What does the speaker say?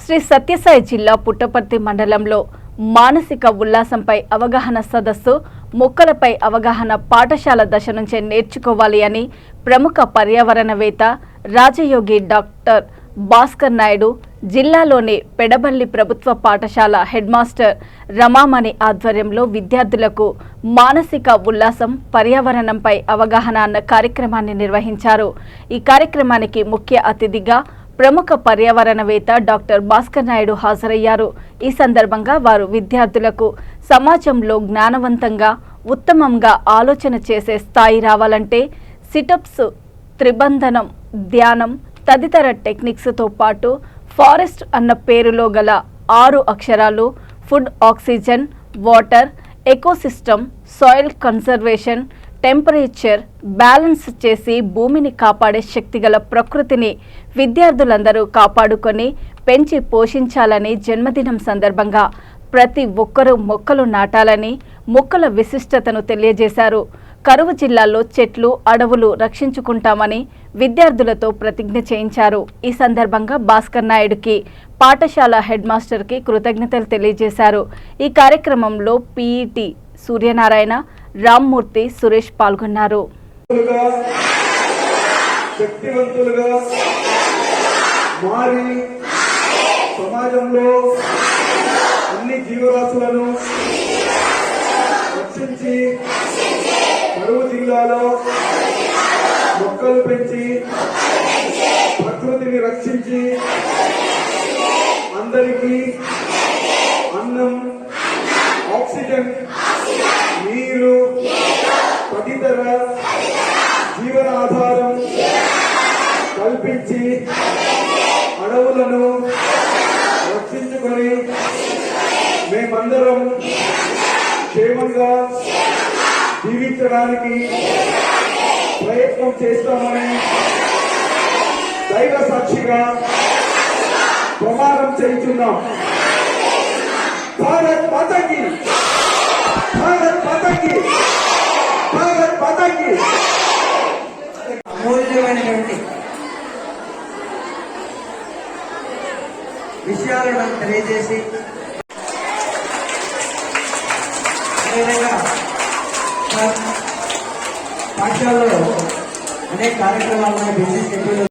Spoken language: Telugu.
శ్రీ సత్యసాయి జిల్లా పుట్టపర్తి మండలంలో మానసిక ఉల్లాసంపై అవగాహన సదస్సు, మొక్కలపై అవగాహన పాఠశాల దశ నుంచే నేర్చుకోవాలి అని ప్రముఖ పర్యావరణవేత్త రాజయోగి డాక్టర్ భాస్కర్ నాయుడు జిల్లాలోని పెడబల్లి ప్రభుత్వ పాఠశాల హెడ్ మాస్టర్ రమామణి ఆధ్వర్యంలో విద్యార్థులకు మానసిక ఉల్లాసం, పర్యావరణంపై అవగాహన అన్న కార్యక్రమాన్ని నిర్వహించారు. ఈ కార్యక్రమానికి ముఖ్య అతిథిగా ప్రముఖ పర్యావరణవేత్త డాక్టర్ భాస్కర్ నాయుడు హాజరయ్యారు. ఈ సందర్భంగా వారు విద్యార్థులకు సమాజంలో జ్ఞానవంతంగా, ఉత్తమంగా ఆలోచన చేసే స్థాయి రావాలంటే సిటప్స్, త్రిబంధనం, ధ్యానం తదితర టెక్నిక్స్తో పాటు ఫారెస్ట్ అన్న పేరులో గల 6 అక్షరాలు food, oxygen, water, ecosystem, soil conservation, temperature balance చేసి భూమిని కాపాడే శక్తిగల ప్రకృతిని విద్యార్థులందరూ కాపాడుకొని పెంచి పోషించాలని జన్మదినం సందర్భంగా ప్రతి ఒక్కరూ మొక్కలు నాటాలని, మొక్కల విశిష్టతను తెలియజేశారు. కరువు జిల్లాలో చెట్లు, అడవులు రక్షించుకుంటామని విద్యార్థులతో ప్రతిజ్ఞ చేయించారు. ఈ సందర్భంగా భాస్కర్ నాయుడుకి, పాఠశాల హెడ్ మాస్టర్కి కృతజ్ఞతలు తెలియజేశారు. ఈ కార్యక్రమంలో పీఈటీ సూర్యనారాయణ, రామ్మూర్తి, సురేష్ పాల్గొన్నారు. శక్తివంతులుగా మారి సమాజంలో అన్ని జీవరాశులను రక్షించి కరువు జిల్లాలో మొక్కలు పెంచి ప్రకృతిని రక్షించి అందరికీ అన్నం, ఆక్సిజన్, నీరు తదితర జీవనాధారం కల్పించి అడవులను రక్షించుకొని మేమందరం క్షేమంగా జీవించడానికి ప్రయత్నం చేస్తామని దైవ సాక్షిగా ప్రమాణం చేస్తున్నాం. భారత్ మాతాకి, భారత్ మాతాకి, భారత్ మాతాకి. అమూల్యమైనటువంటి విషయాలను నాకు తెలియజేసి అదేవిధంగా పాఠశాలలో అనేక కార్యక్రమాలు బిజీ షెడ్యూల్